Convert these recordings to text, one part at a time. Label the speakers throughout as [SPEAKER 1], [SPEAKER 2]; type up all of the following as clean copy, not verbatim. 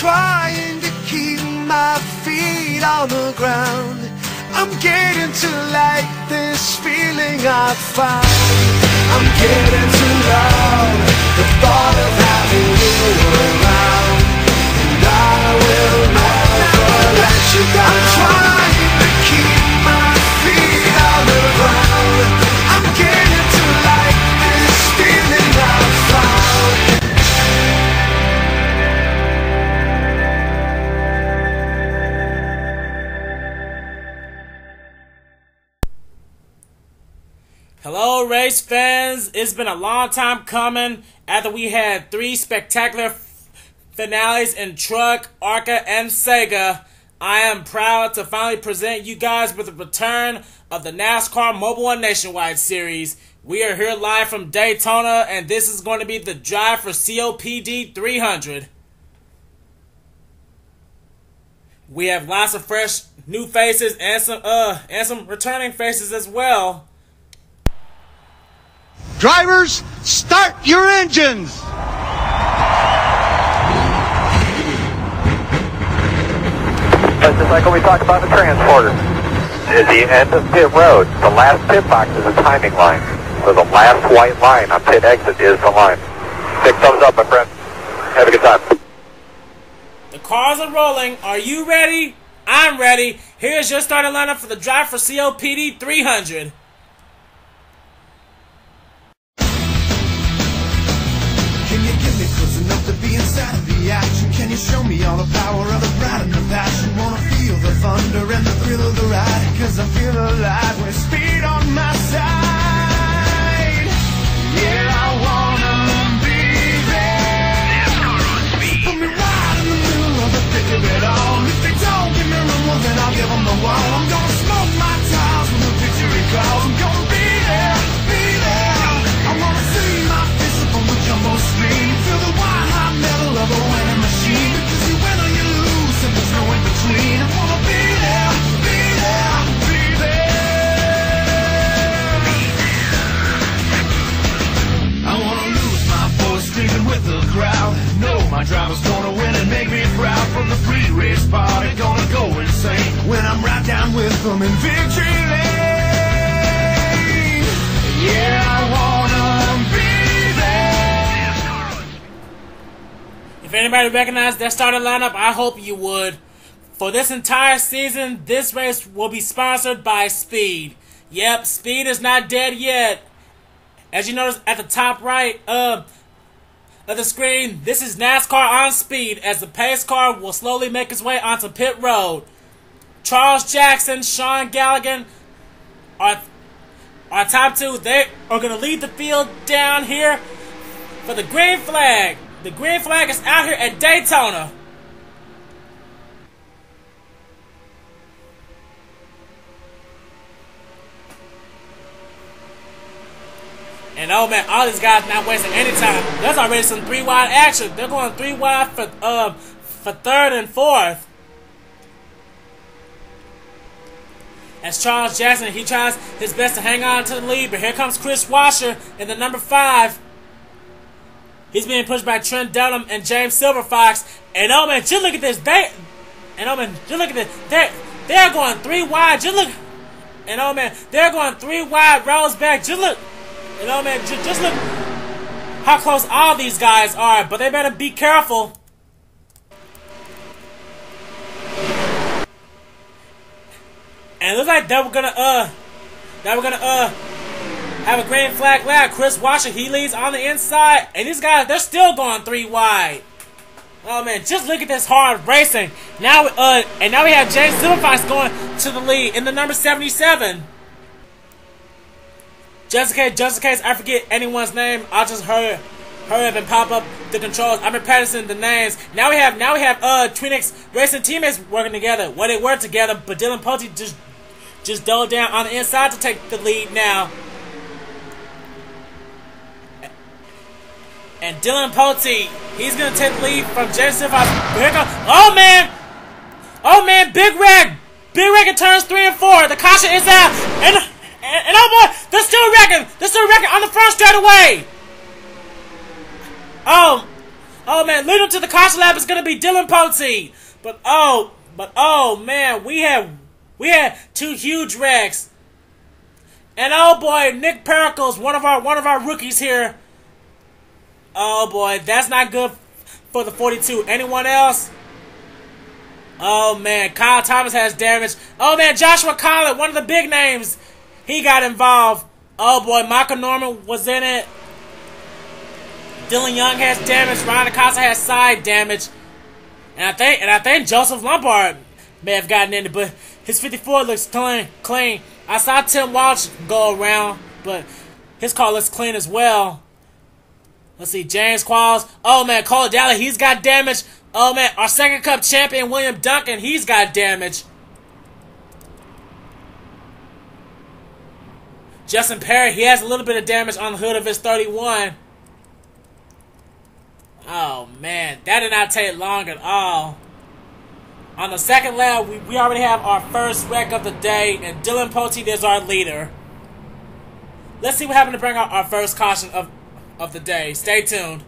[SPEAKER 1] trying to keep my feet on the ground. I'm getting to like this feeling I found. I'm getting to love the thought of having you around. And I will never let you down. I'm trying to keep my feet on the ground. I'm getting to like this feeling I found.
[SPEAKER 2] Hello race fans, it's been a long time coming after we had 3 spectacular finales in Truck, ARCA, and Sega. I am proud to finally present you guys with the return of the NASCAR Mobile and Nationwide Series. We are here live from Daytona, and this is going to be the Drive for COPD 300. We have lots of fresh new faces and some returning faces as well.
[SPEAKER 3] Drivers, start your engines!
[SPEAKER 4] Just like when we talked about the transporter. At the end of pit road, the last pit box is a timing line. So the last white line on pit exit is the line. Big thumbs up, my friend. Have a good time.
[SPEAKER 2] The cars are rolling. Are you ready? I'm ready. Here's your starting lineup for the Drive for COPD 300.
[SPEAKER 1] Can you give me close enough to be inside of the action? Can you show me all the power of the pride and the passion? Wanna feel the thunder and the thrill of the ride, cause I feel alive with speed on my side. Yeah, I wanna be there. Put me right in the middle of the thick of it all. If they don't give me room, well then I'll give them the wall. I'm gonna smoke my tires when the victory calls. I'm gonna be there, be there. I wanna see my face up on the jumbo screen. Feel the white hot metal of a winning machine. Because you win or you lose and there's no in between. I wanna be there, be there, be there. I wanna lose my voice screaming with the crowd. Know my driver's gonna win and make me proud. From the free race party, gonna go insane when I'm right down with them in victory lane. Yeah, I wanna be there.
[SPEAKER 2] If anybody recognized that starting lineup, I hope you would. For this entire season, this race will be sponsored by Speed. Yep, Speed is not dead yet. As you notice at the top right of the screen, this is NASCAR on Speed, as the pace car will slowly make its way onto pit road. Charles Jackson, Sean Gallagher are top 2. They are going to lead the field down here for the green flag. The green flag is out here at Daytona. And oh man, all these guys not wasting any time. There's already some 3-wide action. They're going 3-wide for 3rd and 4th. As Charles Jackson, he tries his best to hang on to the lead, but here comes Kris Wascher in the number 5. He's being pushed by Trent Dunham and James Silverfox. And oh man, just look at this. They're going 3-wide. Just look. And oh man, they're going 3-wide rows back. Just look. And oh man, just look how close all these guys are. But they better be careful. And it looks like they were gonna have a green flag lap. Kris Wascher, he leads on the inside, and these guys, they're still going 3-wide. Oh man, just look at this hard racing. Now, now we have James Silverfox going to the lead in the number 77. Just in case I forget anyone's name, I'll just hurry up and pop up the controls. I've been practicing the names. Now we have Twinix racing teammates working together. Well, they work together, but Dillon Poteet just dove down on the inside to take the lead now. And Dillon Poteet, he's going to take the lead from James Silverfox. Here comes, oh man, big wreck in turns 3 and 4. The caution is out, and oh boy, they're still wrecking on the front straightaway. Oh Oh man, leading to the caution lap is gonna be Dillon Poteet. But oh man, we had two huge wrecks. And oh boy, Nick Pericles, one of our rookies here. Oh boy, that's not good for the 42. Anyone else? Oh man, Kyle Thomas has damage. Oh man, Joshua Collett, one of the big names, he got involved. Oh boy, Michael Norman was in it. Dylan Young has damage. Ryan Acosta has side damage. And I think Joseph Lombard may have gotten in it, but his 54 looks clean. I saw Tim Walch go around, but his car looks clean as well. Let's see, James Qualls. Oh man, Cody Llamas, he's got damage. Oh man, our second cup champion, William Duncan, he's got damage. Justin Perry, he has a little bit of damage on the hood of his 31. Oh man, that did not take long at all. On the second lap, we already have our first wreck of the day, and Dillon Poteet is our leader. Let's see what happened to bring out our first caution of the day. Stay tuned.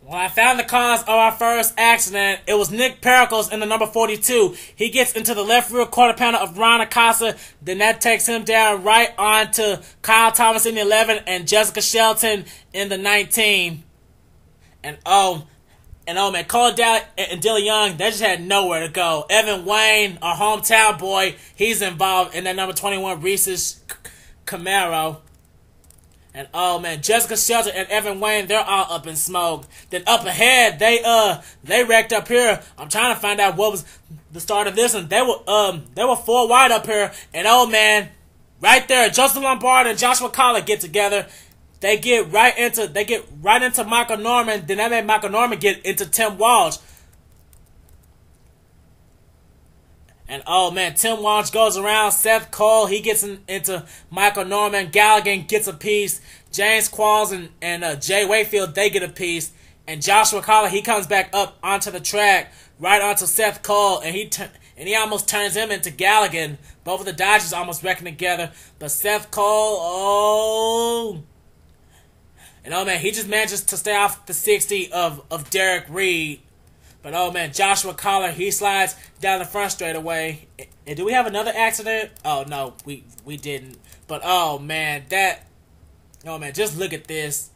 [SPEAKER 2] When I found the cause of our first accident, it was Nick Pericles in the number 42. He gets into the left rear quarter panel of Ryan Acosta, then that takes him down right onto Kyle Thomas in the 11 and Jessica Shelton in the 19. And oh man, Cole Dowd and Dylan Young, they just had nowhere to go. Evan Wayne, our hometown boy, he's involved in that number 21 Reese's Camaro. And oh man, Jessica Shelton and Evan Wayne, they're all up in smoke. Then up ahead, they wrecked up here. I'm trying to find out what was the start of this one. They were 4 wide up here, and oh man, right there, Joseph Lombard and Joshua Collett get together. They get right into Michael Norman. Then that made Michael Norman get into Tim Walch. And oh man, Tim Walch goes around. Seth Cole, he gets into Michael Norman. Galligan gets a piece. James Qualls and Jay Wakefield, they get a piece. And Joshua Collett, he comes back up onto the track, right onto Seth Cole, and he almost turns him into Galligan. Both of the Dodgers almost wrecking together. But Seth Cole, and oh man, he just manages to stay off the 60 of Derrick Reid. But oh man, Joshua Collett, he slides down the front straightaway. And do we have another accident? Oh no, we didn't. But oh man, just look at this.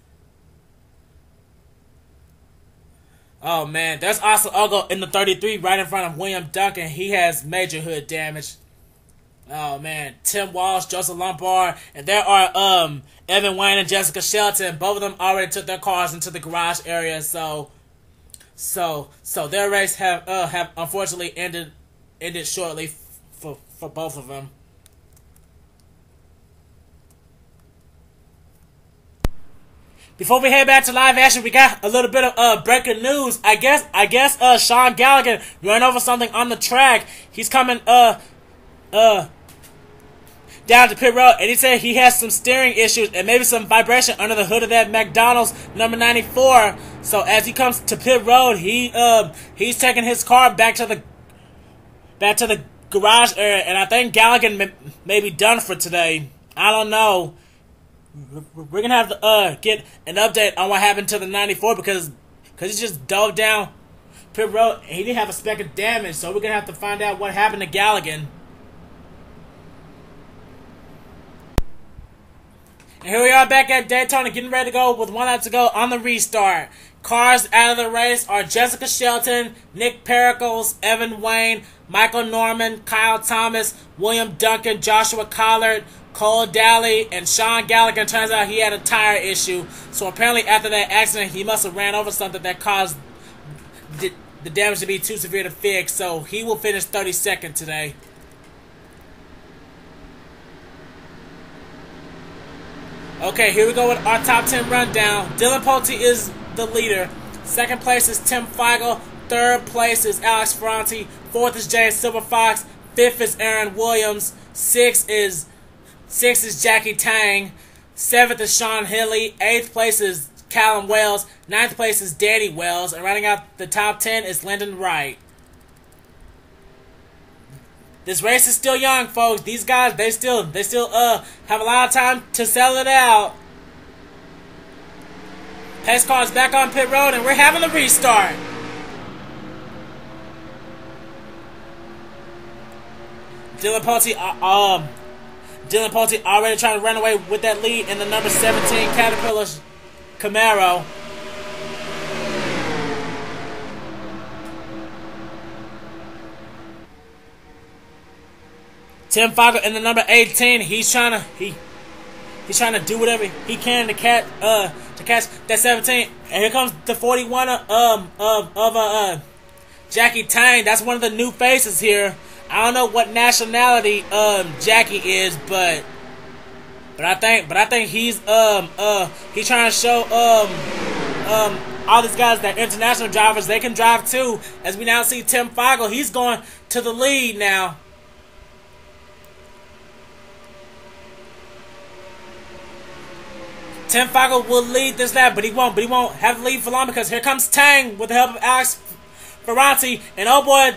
[SPEAKER 2] Oh man, there's Austin Ogo in the 33 right in front of William Duncan. He has major hood damage. Oh man, Tim Walsh, Joseph Lombard, and there are Evan Wayne and Jessica Shelton. Both of them already took their cars into the garage area, so their race have unfortunately ended shortly for both of them. Before we head back to live action, we got a little bit of breaking news. I guess Sean Galligan ran over something on the track. He's coming down to pit road, and he said he has some steering issues and maybe some vibration under the hood of that McDonald's number 94. So as he comes to pit road, he's taking his car back to the garage area, and I think Galligan may be done for today. I don't know. We're gonna have to get an update on what happened to the 94 because he just dove down pit road and he didn't have a speck of damage. So we're gonna have to find out what happened to Galligan. And here we are back at Daytona, getting ready to go with 1 lap to go on the restart. Cars out of the race are Jessica Shelton, Nick Pericles, Evan Wayne, Michael Norman, Kyle Thomas, William Duncan, Joshua Collard, Cole Dowley, and Sean Galligan. Turns out he had a tire issue. So apparently after that accident, he must have ran over something that caused the damage to be too severe to fix. So he will finish 32nd today. Okay, here we go with our top 10 rundown. Dillon Poteet is the leader. Second place is Tim Fiegel. Third place is Alex Ferranti. Fourth is James Silverfox. Fifth is Aaron Williams. Sixth is Jackie Tang. Seventh is Shawn Henley. Eighth place is Callum Wales. Ninth place is Danny Wells. And rounding out the top 10 is Lyndon Wright. This race is still young, folks. These guys, they still have a lot of time to sell it out. Pace car is back on pit road, and we're having a restart. Dillon Poteet already trying to run away with that lead in the number 17 Caterpillar Camaro. Tim Fiegel in the number 18. He's trying to do whatever he can to catch that 17. And here comes the 41 of Jackie Tang. That's one of the new faces here. I don't know what nationality Jackie is, but I think he's trying to show all these guys that international drivers, they can drive too. As we now see Tim Fiegel, he's going to the lead now. Tim Fiegel will lead this lap, but he won't have the lead for long, because here comes Tang with the help of Alex Ferranti, and oh boy,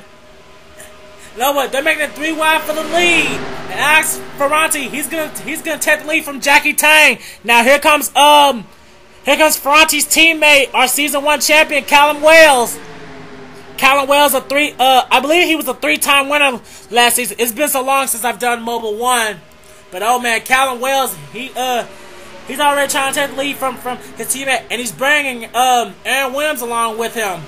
[SPEAKER 2] they're making it 3 wide for the lead. And Alex Ferranti, he's gonna take the lead from Jackie Tang. Now here comes Ferranti's teammate, our season 1 champion, Callum Wales. Callum Wales, I believe he was a 3-time winner last season. It's been so long since I've done Mobil 1, but oh man, Callum Wales, he's already trying to take the lead from his teammate, and he's bringing Aaron Williams along with him.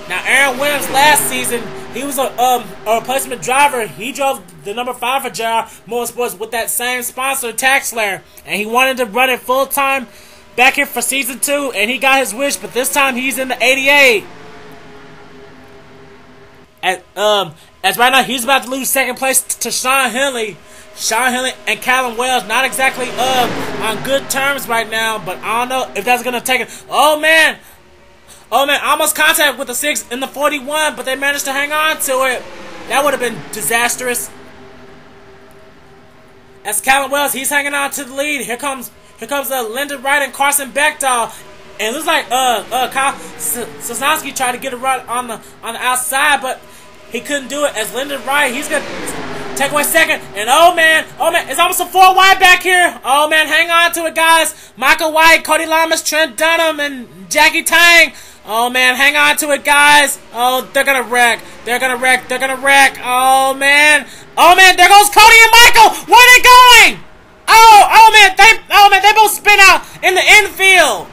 [SPEAKER 2] Now, Aaron Williams last season, he was a replacement driver. He drove the number 5 for JR Motorsports with that same sponsor, TaxSlayer, and he wanted to run it full time back here for season 2, and he got his wish. But this time, he's in the 88. As right now, he's about to lose second place to Shawn Henley. Shawn Henley and Callum Wales not exactly on good terms right now, but I don't know if that's gonna take it. Oh man, almost contact with the 6 in the 41, but they managed to hang on to it. That would have been disastrous. As Callum Wales, he's hanging on to the lead. Here comes Lyndon Wright and Carson Beightol, and it looks like Kyle Sosnoski tried to get a run on the outside, but he couldn't do it. As Lyndon Wright, he's gonna take away second, and oh man, it's almost a 4 wide back here. Oh man, hang on to it, guys. Michael White, Cody Llamas, Trent Dunham, and Jackie Tang. Oh man, hang on to it, guys. Oh, they're gonna wreck. They're gonna wreck. Oh man, there goes Cody and Michael. Where are they going? Oh man, they both spin out in the infield.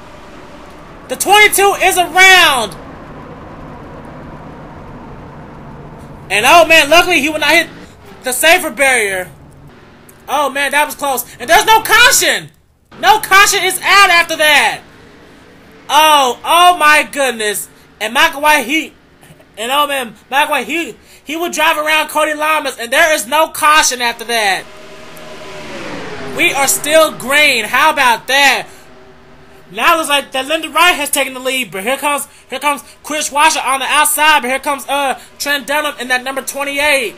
[SPEAKER 2] The 22 is around. And oh man, luckily he would not hit the safer barrier. Oh man, that was close. And there's no caution. No caution is out after that. Oh my goodness. And Michael White, he would drive around Cody Llamas, and there is no caution after that. We are still green. How about that? Now it looks like that Lyndon Wright has taken the lead, but here comes Kris Wascher on the outside, but here comes Trent Dunham in that number 28.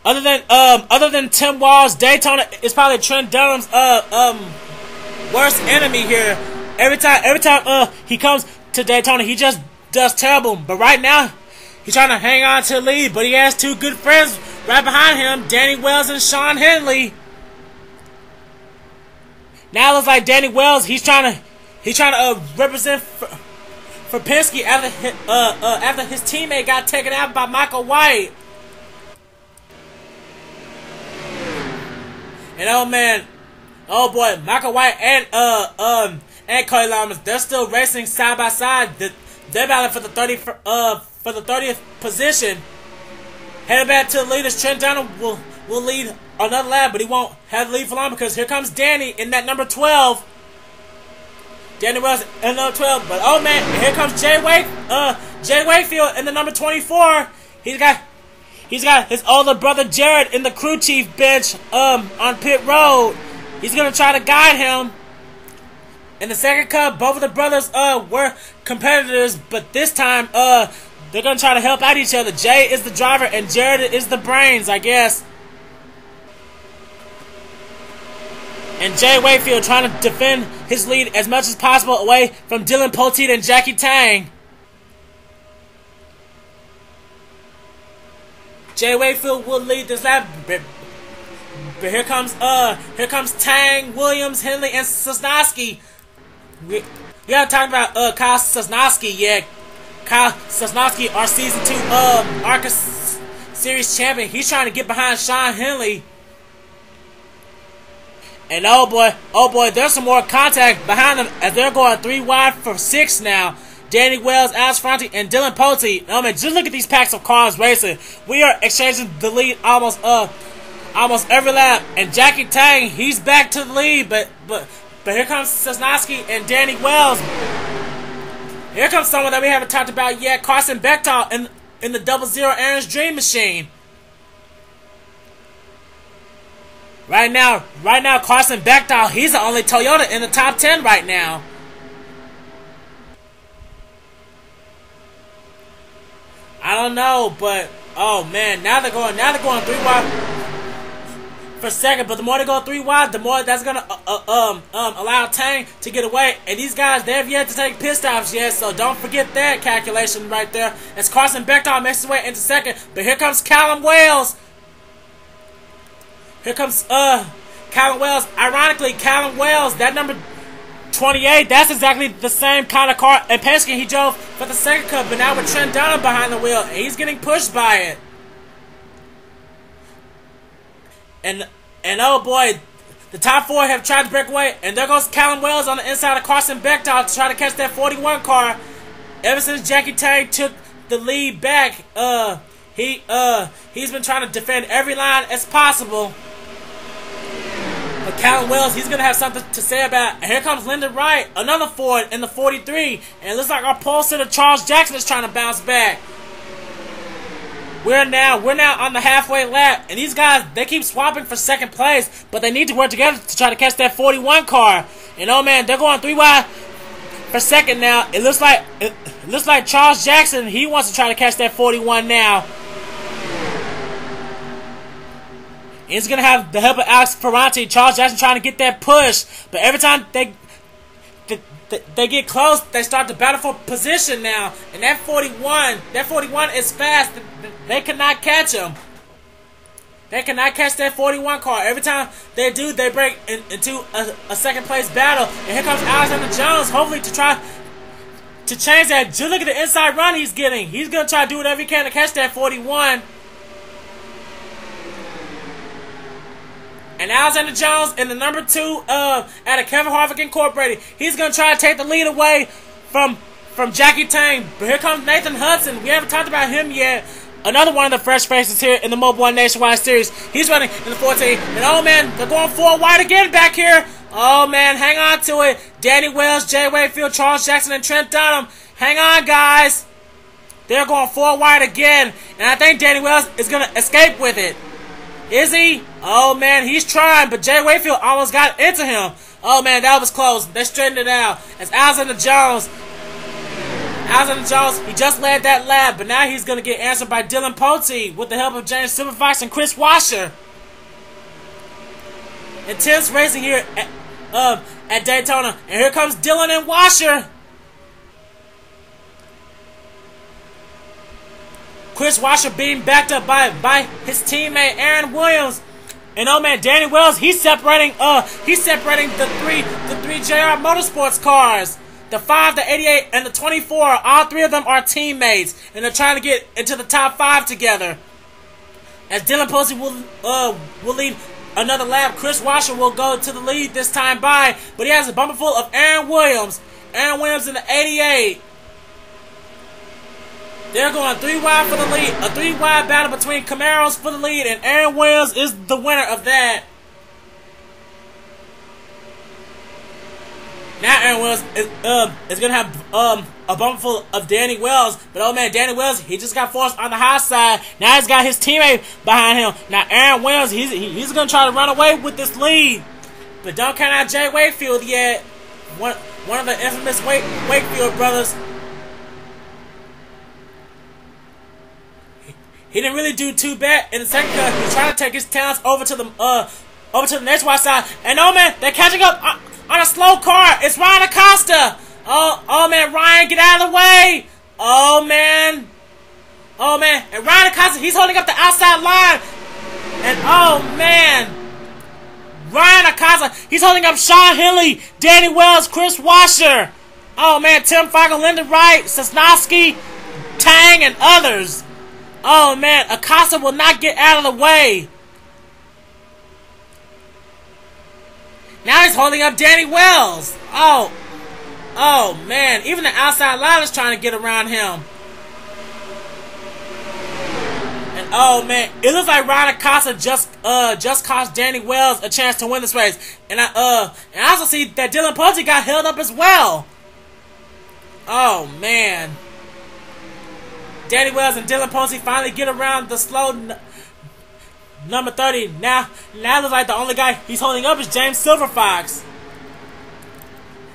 [SPEAKER 2] Other than Tim Walls, Daytona is probably Trent Dunham's worst enemy here. Every time he comes to Daytona, he just does terrible. But right now, he's trying to hang on to the lead, but he has 2 good friends right behind him, Danny Wells and Shawn Henley. Now it looks like Danny Wells, he's trying to represent for Penske after his teammate got taken out by Michael White. And oh man, oh boy, Michael White and Cody Llamas, they're still racing side by side. They're battling for the 30th position. Heading back to the leaders, Trent Dunham will lead another lap, but he won't have the lead for long, because here comes Danny in that number 12. Danny Wells in number 12, but oh man, here comes Jay Wakefield in the number 24. He's got his older brother Jared in the crew chief bench on pit road. He's gonna try to guide him. In the second cup, both of the brothers were competitors, but this time they're gonna try to help out each other. Jay is the driver and Jared is the brains, I guess. And Jay Wakefield trying to defend his lead as much as possible away from Dillon Poteet and Jackie Tang. Jay Wakefield will lead this lap, But here comes Tang, Williams, Henley, and Sosnoski. We haven't talked about Kyle Sosnoski yet. Kyle Sosnoski, our season 2 ARCA Series champion. He's trying to get behind Shawn Henley. And oh boy, there's some more contact behind them as they're going 3 wide for 6 now. Danny Wells, Alex Ferranti, and Dillon Poteet. Oh man, just look at these packs of cars racing. We are exchanging the lead almost every lap. And Jackie Tang, he's back to the lead, but here comes Sosnoski and Danny Wells. Here comes someone that we haven't talked about yet, Carson Beightol in the 00 Aaron's Dream Machine. Right now, Carson Beightol, he's the only Toyota in the top 10 right now. I don't know, but oh man, now they're going 3 wide for second. But the more they go 3 wide, the more that's gonna allow Tang to get away. And these guys, they have yet to take pit stops yet, so don't forget that calculation right there. As Carson Beightol makes his way into second, but here comes Callum Wales. Here comes Callum Wales. Ironically, Callum Wales, that number 28, that's exactly the same kind of car and Penske he drove for the second cup, but now with Trent Dunham behind the wheel, and he's getting pushed by it. And oh boy, the top 4 have tried to break away, and there goes Callum Wales on the inside of Carson Beightol to try to catch that 41 car. Ever since Jackie Tang took the lead back, he's been trying to defend every line as possible. But Callum Wales, he's going to have something to say about it. And here comes Lyndon Wright, another Ford in the 43. And it looks like our pole sitter Charles Jackson is trying to bounce back. We're now on the halfway lap. And these guys, they keep swapping for second place. But they need to work together to try to catch that 41 car. And oh man, they're going 3 wide for second now. It looks like Charles Jackson, he wants to try to catch that 41 now. And he's going to have the help of Alex Ferranti. Charles Jackson trying to get that push. But every time they get close, they start to battle for position now. And that 41 is fast. They cannot catch him. They cannot catch that 41 car. Every time they do, they break into a second place battle. And here comes Alexander Jones, hopefully to try to change that. Just look at the inside run he's getting. He's going to try to do whatever he can to catch that 41. And Alexander Jones in the number 2 out of Kevin Harvick Incorporated. He's going to try to take the lead away from Jackie Tang. But here comes Nathan Hudson. We haven't talked about him yet. Another one of the fresh faces here in the Mobil 1 Nationwide Series. He's running in the 14. And oh man, they're going 4 wide again back here. Oh man, hang on to it. Danny Wells, Jay Wakefield, Charles Jackson, and Trent Dunham. Hang on, guys. They're going 4 wide again. And I think Danny Wells is going to escape with it. Is he? Oh man, he's trying, but Jay Wakefield almost got into him. Oh man, that was close. They straightened it out. As Alexander Jones, he just led that lap, but now he's going to get answered by Dillon Poteet with the help of James Silverfox and Kris Wascher. Intense racing here at Daytona. And here comes Dillon and Wascher. Kris Wascher being backed up by his teammate Aaron Williams. And oh man, Danny Wells, he's separating the three JR Motorsports cars. The 5, the 88, and the 24. All 3 of them are teammates, and they're trying to get into the top 5 together. As Dillon Poteet will lead another lap, Kris Wascher will go to the lead this time by, but he has a bumper full of Aaron Williams. Aaron Williams in the 88. They're going 3 wide for the lead. A 3 wide battle between Camaros for the lead, and Aaron Williams is the winner of that. Now Aaron Williams is going to have a bumper full of Danny Wells. But oh man, Danny Wells, he just got forced on the high side. Now he's got his teammate behind him. Now Aaron Williams, he's going to try to run away with this lead. But don't count out Jay Wakefield yet. One of the infamous Wakefield brothers. He didn't really do too bad in the second cut. He's trying to take his talents over to the nationwide side. And oh man, they're catching up on a slow car. It's Ryan Acosta. Oh man, Ryan, get out of the way. Oh man. And Ryan Acosta, he's holding up the outside line. And oh man, Ryan Acosta, he's holding up Shawn Henley, Danny Wells, Kris Wascher. Oh man, Tim Fiegel, Lyndon Wright, Sosnoski, Tang, and others. Oh man, Acosta will not get out of the way. Now he's holding up Danny Wells. Oh man, even the outside line is trying to get around him. And oh man, it looks like Ryan Acosta just cost Danny Wells a chance to win this race. And I also see that Dillon Poteet got held up as well. Oh man. Danny Wells and Dillon Poteet finally get around the slow number 30. Now it looks like the only guy he's holding up is James Silverfox.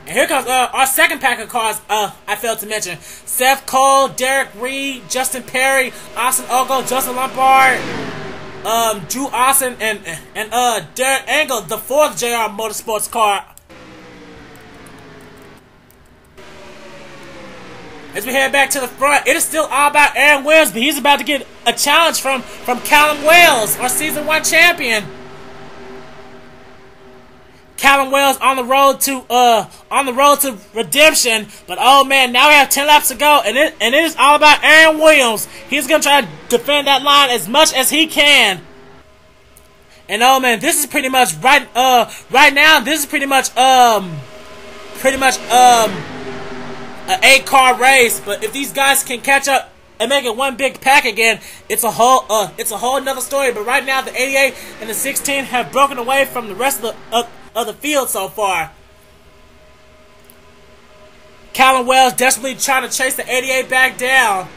[SPEAKER 2] And here comes our second pack of cars I failed to mention. Seth Cole, Derrick Reid, Justin Perry, Austin Ogo, Joseph Lombard, Drew Austin, and Derek Engel, the fourth JR Motorsports car. As we head back to the front, it is still all about Aaron Williams, but he's about to get a challenge from Callum Wales, our Season 1 champion. Callum Wales on the road to redemption, but oh man, now we have 10 laps to go, and it is all about Aaron Williams. He's gonna try to defend that line as much as he can. And oh man, this is pretty much right now. This is pretty much an 8-car race. But if these guys can catch up and make it one big pack again, it's a whole another story. But right now, the 88 and the 16 have broken away from the rest of the field so far. Callum Wales desperately trying to chase the 88 back down.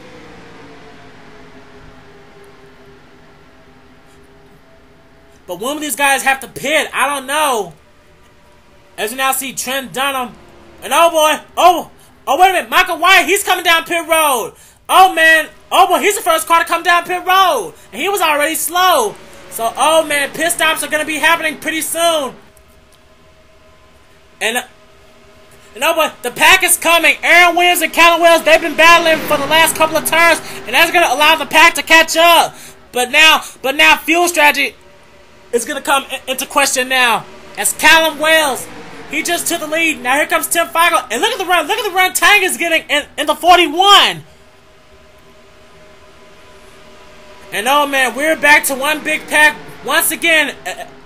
[SPEAKER 2] But when will these guys have to pit? I don't know. As we now see Trent Dunham. And oh boy, wait a minute, Michael Wyatt, he's coming down pit road. Oh man, oh boy, he's the first car to come down pit road. And he was already slow. So oh man, pit stops are going to be happening pretty soon. And oh boy, the pack is coming. Aaron Williams and Callum Wales, they've been battling for the last couple of turns, and that's going to allow the pack to catch up. But now fuel strategy is going to come into question now. As Callum Wales, he just took the lead. Now here comes Tim Fiegel, and look at the run Tang is getting in the 41. And oh man, we're back to one big pack once again,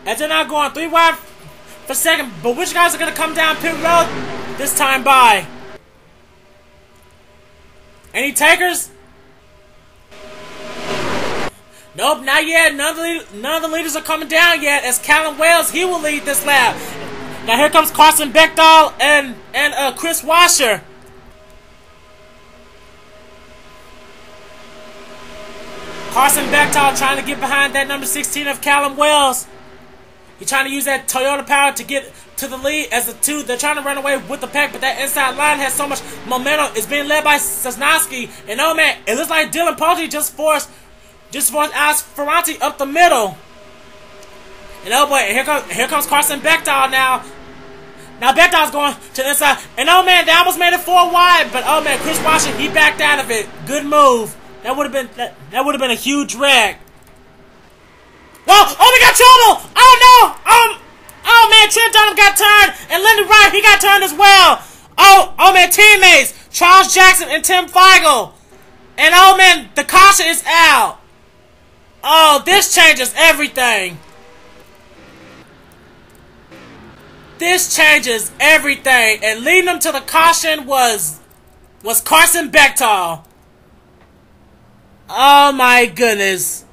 [SPEAKER 2] as they're now going 3 wide for second. But which guys are going to come down pit road this time by? Any takers? Nope, not yet. None of the leaders are coming down yet. As Callum Wales, he will lead this lap. Now here comes Carson Beightol and Kris Wascher. Carson Beightol trying to get behind that number 16 of Callum Wales. He's trying to use that Toyota power to get to the lead as the two. They're trying to run away with the pack, but that inside line has so much momentum. It's being led by Sosnoski. And oh man, it looks like Dillon Poteet just forced Alex Ferranti up the middle. And oh boy, here comes Carson Beightol now. Now Bechtol's going to the inside. And oh man, they almost made it 4 wide. But oh man, Kris Wascher, he backed out of it. Good move. That would have been a huge wreck. Whoa! Oh, we got trouble! Oh no! Oh man, Trent Dunham got turned, and Lyndon Wright, he got turned as well. Oh man, teammates Charles Jackson and Tim Fiegel, and oh man, the caution is out. Oh, this changes everything. This changes everything, and leading them to the caution was Carson Beightol. Oh my goodness.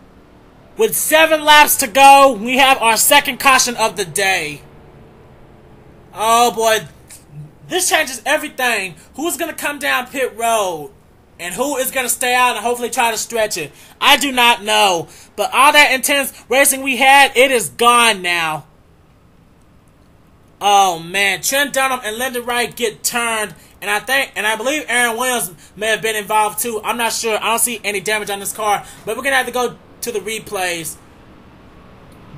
[SPEAKER 2] With 7 laps to go, we have our second caution of the day. Oh boy, this changes everything. Who's going to come down pit road? And who is going to stay out and hopefully try to stretch it? I do not know. But all that intense racing we had, it is gone now. Oh man, Trent Dunham and Lyndon Wright get turned. And I believe Aaron Williams may have been involved too. I'm not sure. I don't see any damage on this car. But we're going to have to go to the replays.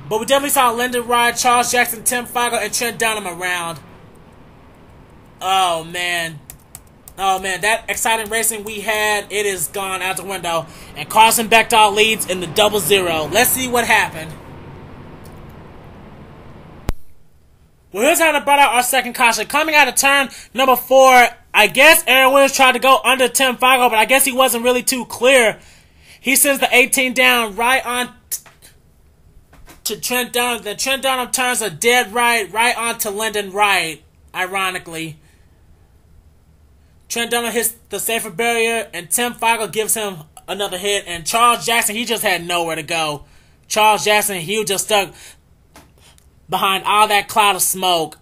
[SPEAKER 2] But we definitely saw Lyndon Wright, Charles Jackson, Tim Fiegel, and Trent Dunham around. Oh man. Oh man, that exciting racing we had, it is gone out the window. And Carson Beightol leads in the 00. Let's see what happened. Well, here's how to brought out our second caution. Coming out of turn number 4, I guess Aaron Williams tried to go under Tim Fiegel, but I guess he wasn't really too clear. He sends the 18 down right on to Trent Dunham. Then Trent Dunham turns a dead right on to Lyndon Wright, ironically. Trent Dunham hits the safer barrier, and Tim Fiegel gives him another hit. And Charles Jackson, he just had nowhere to go. Charles Jackson, he was just stuck behind all that cloud of smoke,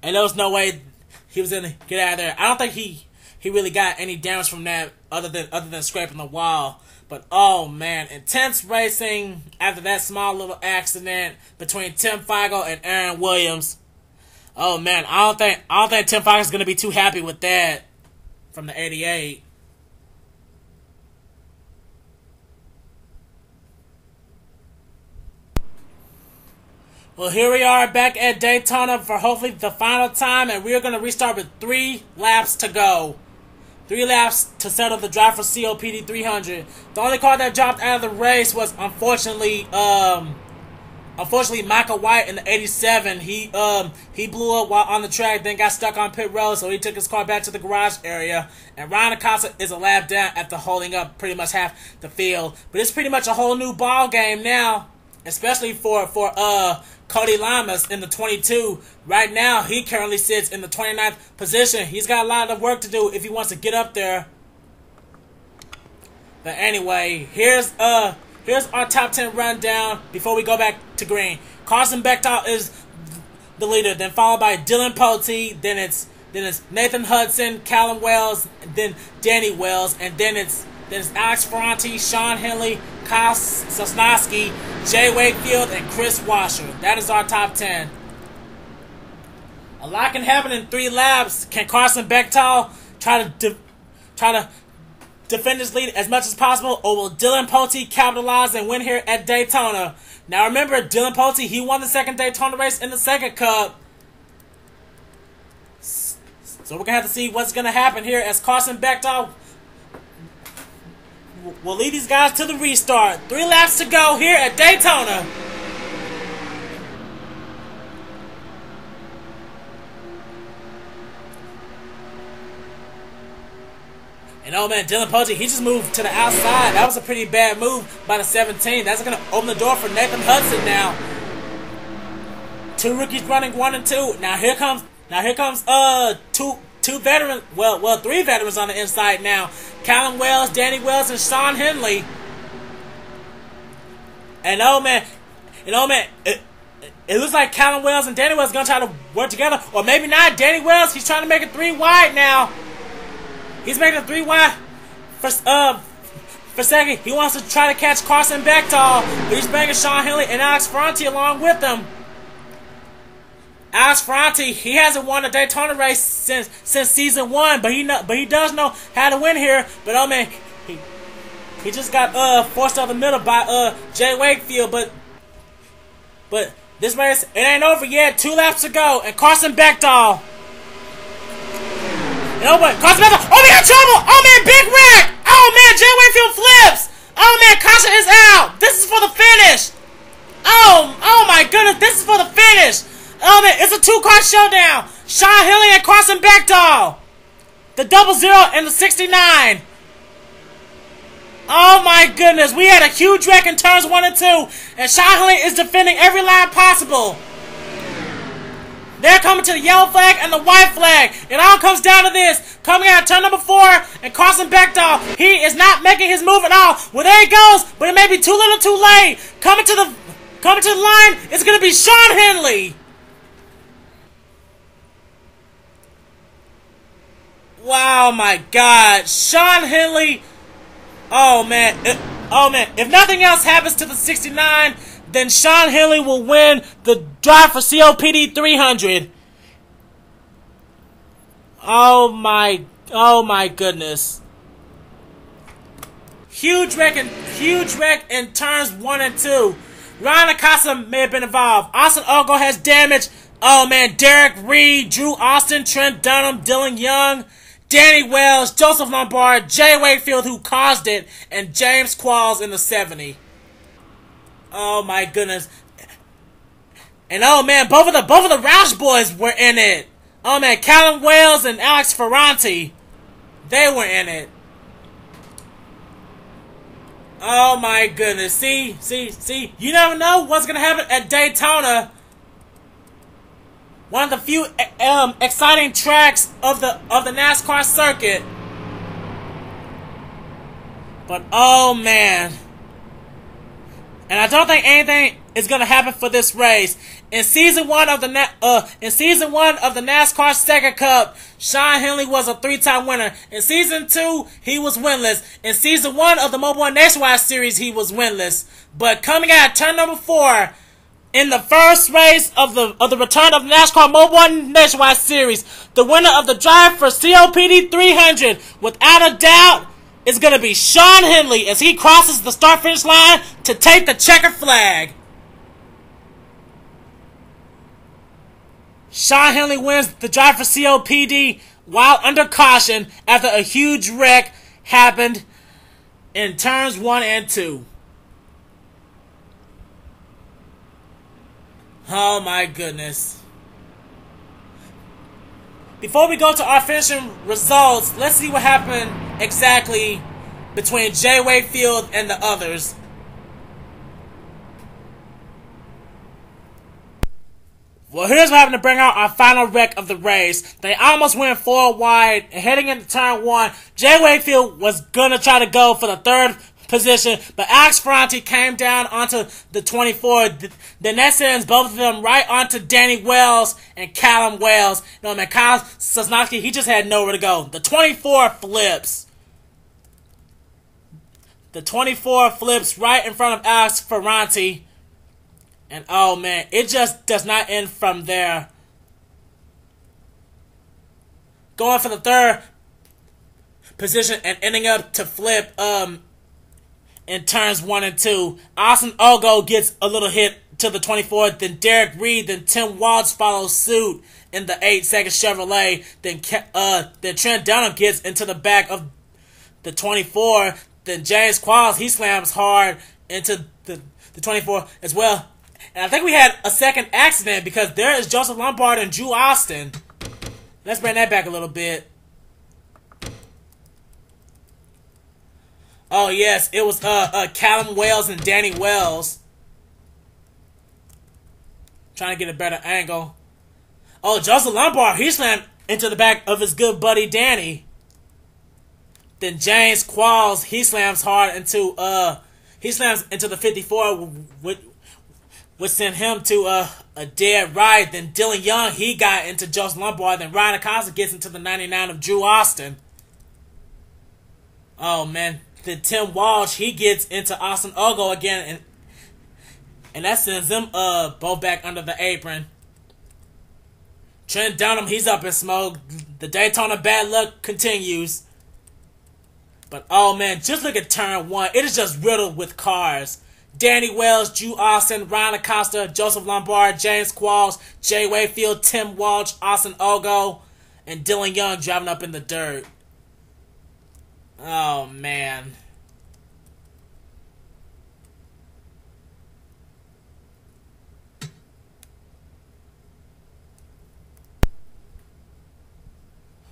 [SPEAKER 2] and there was no way he was gonna get out of there. I don't think he really got any damage from that other than scraping the wall. But oh man, intense racing after that small little accident between Tim Fiegel and Aaron Williams. Oh man, I don't think Tim Fiegel's gonna be too happy with that from the 88. Well, here we are back at Daytona for hopefully the final time, and we are going to restart with 3 laps to go. 3 laps to settle the drive for COPD 300. The only car that dropped out of the race was unfortunately Michael White in the 87. He blew up while on the track, then got stuck on pit road, so he took his car back to the garage area. And Ryan Acosta is a lap down after holding up pretty much half the field. But it's pretty much a whole new ball game now, especially for Cody Llamas in the 22. Right now, he currently sits in the 29th position. He's got a lot of work to do if he wants to get up there. But anyway, here's our top 10 rundown before we go back to green. Carson Beightol is the leader, then followed by Dillon Poteet, then it's Nathan Hudson, Callum Wales, then Danny Wells, and then it's Alex Ferranti, Shawn Henley, Kyle Sosnoski, Jay Wakefield, and R Kris Wascher. That is our top 10. A lot can happen in 3 laps. Can Carson Beightol try to defend his lead as much as possible, or will Dillon Poteet capitalize and win here at Daytona? Now remember, Dillon Poteet, he won the second Daytona race in the second Cup. So we're going to have to see what's going to happen here as Carson Beightol will lead these guys to the restart. 3 laps to go here at Daytona. And oh man, Dillon Poteet, he just moved to the outside. That was a pretty bad move by the 17. That's going to open the door for Nathan Hudson now. 2 rookies running 1 and 2. Now here comes two veterans, well, 3 veterans on the inside now. Callum Wales, Danny Wells, and Shawn Henley. And oh man, it looks like Callum Wales and Danny Wells are going to try to work together. Or maybe not. Danny Wells, he's trying to make it 3 wide now. He's making it 3 wide for second. He wants to try to catch Carson Beightol, but he's bringing Shawn Henley and Alex Ferranti along with him. Alex Ferranti, he hasn't won a Daytona race since season 1, but he does know how to win here. But oh man, he just got forced out the middle by Jay Wakefield. But this race, it ain't over yet. 2 laps to go, and Carson Beightol. And oh man, Carson Beightol, oh man, trouble! Oh man, big wreck! Oh man, Jay Wakefield flips! Oh man, caution is out! This is for the finish! Oh my goodness, this is for the finish! Oh man, it's a 2-car showdown! Shawn Henley and Carson Beightol! The 00 and the 69! Oh my goodness, we had a huge wreck in turns 1 and 2, and Shawn Henley is defending every lap possible. They're coming to the yellow flag and the white flag. It all comes down to this. Coming out of turn number 4, and Carson Beightol, he is not making his move at all. Well, there he goes, but it may be too little too late. Coming to the line, it's going to be Shawn Henley. Wow, my God. Shawn Henley. Oh, man. If nothing else happens to the 69, then Shawn Henley will win the drive for COPD 300. Oh, my goodness. Huge wreck in turns 1 and 2. Ryan Acosta may have been involved. Austin Ogo has damage. Oh, man. Derrick Reid, Drew Austin, Trent Dunham, Dylan Young, Danny Wells, Joseph Lombard, Jay Wakefield, who caused it, and James Qualls in the 70. Oh my goodness. And oh man, both of the Roush boys were in it. Oh man, Callum Wales and Alex Ferranti, they were in it. Oh my goodness. See, you never know what's gonna happen at Daytona. One of the few exciting tracks of the NASCAR circuit. But oh man. And I don't think anything is gonna happen for this race. In season one of the NASCAR Second Cup, Shawn Henley was a 3-time winner. In season 2, he was winless. In season 1 of the Mobil 1 Nationwide Series, he was winless. But coming out of turn number 4, in the first race of the return of the NASCAR Mobil 1 Nationwide Series, the winner of the Drive for COPD 300, without a doubt, is going to be Shawn Henley as he crosses the start-finish line to take the checkered flag. Shawn Henley wins the Drive for COPD while under caution after a huge wreck happened in turns 1 and 2. Oh my goodness. Before we go to our finishing results, let's see what happened exactly between Jay Wakefield and the others. Well, here's what happened to bring out our final wreck of the race. They almost went 4 wide, and heading into turn 1, Jay Wakefield was gonna try to go for the 3rd position, but Alex Ferranti came down onto the 24. Then that sends both of them right onto Danny Wells and Callum Wales. No man, Kyle Sosnoski, he just had nowhere to go. The 24 flips. The 24 flips right in front of Alex Ferranti. And oh man, it just does not end from there. Going for the 3rd position and ending up to flip in turns 1 and 2. Austin Ogo gets a little hit to the 24. Then Derrick Reid, then Tim Walch follows suit in the 8-second Chevrolet. Then Trent Dunham gets into the back of the 24. Then James Qualls, he slams hard into the 24 as well. And I think we had a second accident because there is Joseph Lombard and Drew Austin. Let's bring that back a little bit. Oh yes, it was Callum Wales and Danny Wells. Trying to get a better angle. Oh, Joseph Lombard, he slammed into the back of his good buddy Danny. Then James Qualls, he slams hard into the 54, which sent him to a dead ride. Then Dillon Young, he got into Joseph Lombard. Then Ryan Acosta gets into the 99 of Drew Austin. Oh man. Then Tim Walch, he gets into Austin Ogo again, and that sends them both back under the apron. Trent Dunham, he's up in smoke. The Daytona bad luck continues. But oh man, just look at turn 1. It is just riddled with cars. Danny Wells, Drew Austin, Ryan Acosta, Joseph Lombard, James Qualls, Jay Wakefield, Tim Walch, Austin Ogo, and Dillon Young driving up in the dirt. Oh man.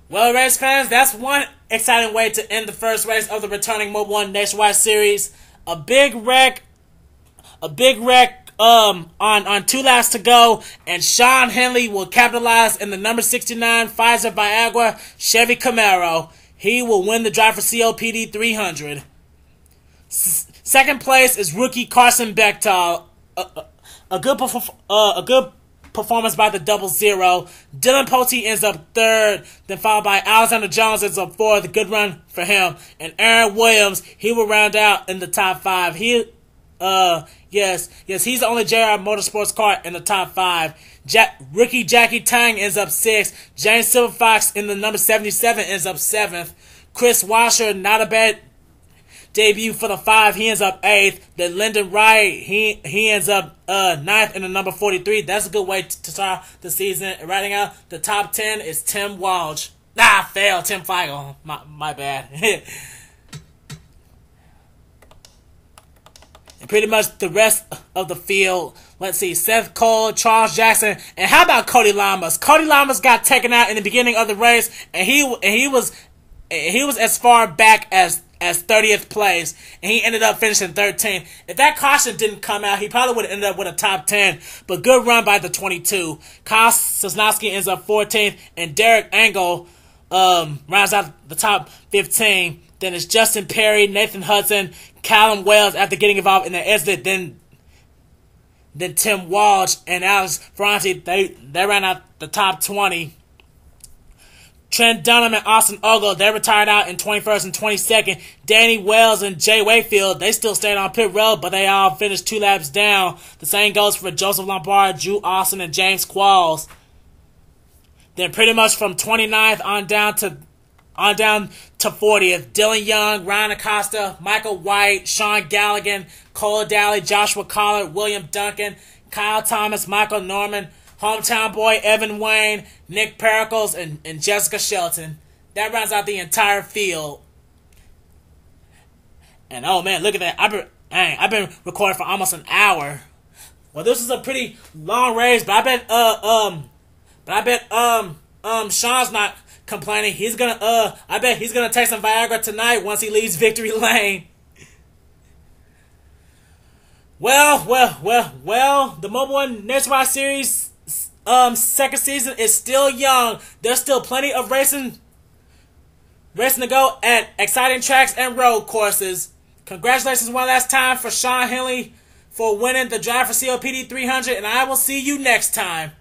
[SPEAKER 2] Well, race fans, that's one exciting way to end the first race of the returning Mobil 1 Nationwide Series. A big wreck on 2 laps to go, and Shawn Henley will capitalize in the number 69 Pfizer Viagra Chevy Camaro. He will win the Drive for COPD 300. Second place is rookie Carson Beightol. A good performance by the 00. Dillon Poteet ends up 3rd, then followed by Alexander Jones ends up 4th. A good run for him. And Aaron Williams, he will round out in the top 5. He's the only JR Motorsports car in the top 5. Rookie Jackie Tang ends up 6th. James Silverfox in the number 77 ends up 7th. Kris Wascher, not a bad debut for the 5. He ends up 8th. Then Lyndon Wright, he ends up 9th in the number 43. That's a good way to start the season. Riding out the top 10 is Tim Walch. Failed. Tim Fiegel. My bad. pretty much the rest of the field. Let's see, Seth Cole, Charles Jackson, and how about Cody Llamas? Cody Llamas got taken out in the beginning of the race, and he was as far back as 30th place, and he ended up finishing 13th. If that caution didn't come out, he probably would have ended up with a top 10, but good run by the 22. Kyle Sosnoski ends up 14th, and Derek Engel rounds out the top 15. Then it's Justin Perry, Nathan Hudson, Callum Wales after getting involved in the exit, then Tim Walch and Alex Ferranti, they ran out the top 20. Trent Dunham and Austin Ogo, they retired out in 21st and 22nd. Danny Wells and Jay Wakefield, they still stayed on pit road, but they all finished 2 laps down. The same goes for Joseph Lombard, Drew Austin, and James Qualls. Then pretty much from 29th on down to 40th, Dylan Young, Ryan Acosta, Michael White, Sean Galligan, Cole Daly, Joshua Collard, William Duncan, Kyle Thomas, Michael Norman, hometown boy Evan Wayne, Nick Pericles, and Jessica Shelton. That rounds out the entire field. And oh man, look at that! I've been recording for almost an hour. Well, this is a pretty long race, but I bet Sean's not complaining. I bet he's gonna take some Viagra tonight once he leaves victory lane. Well, the Mobil 1 Nationwide Series second season is still young. There's still plenty of racing to go at exciting tracks and road courses. Congratulations one last time for Shawn Henley for winning the DRIVE4COPD 300, and I will see you next time.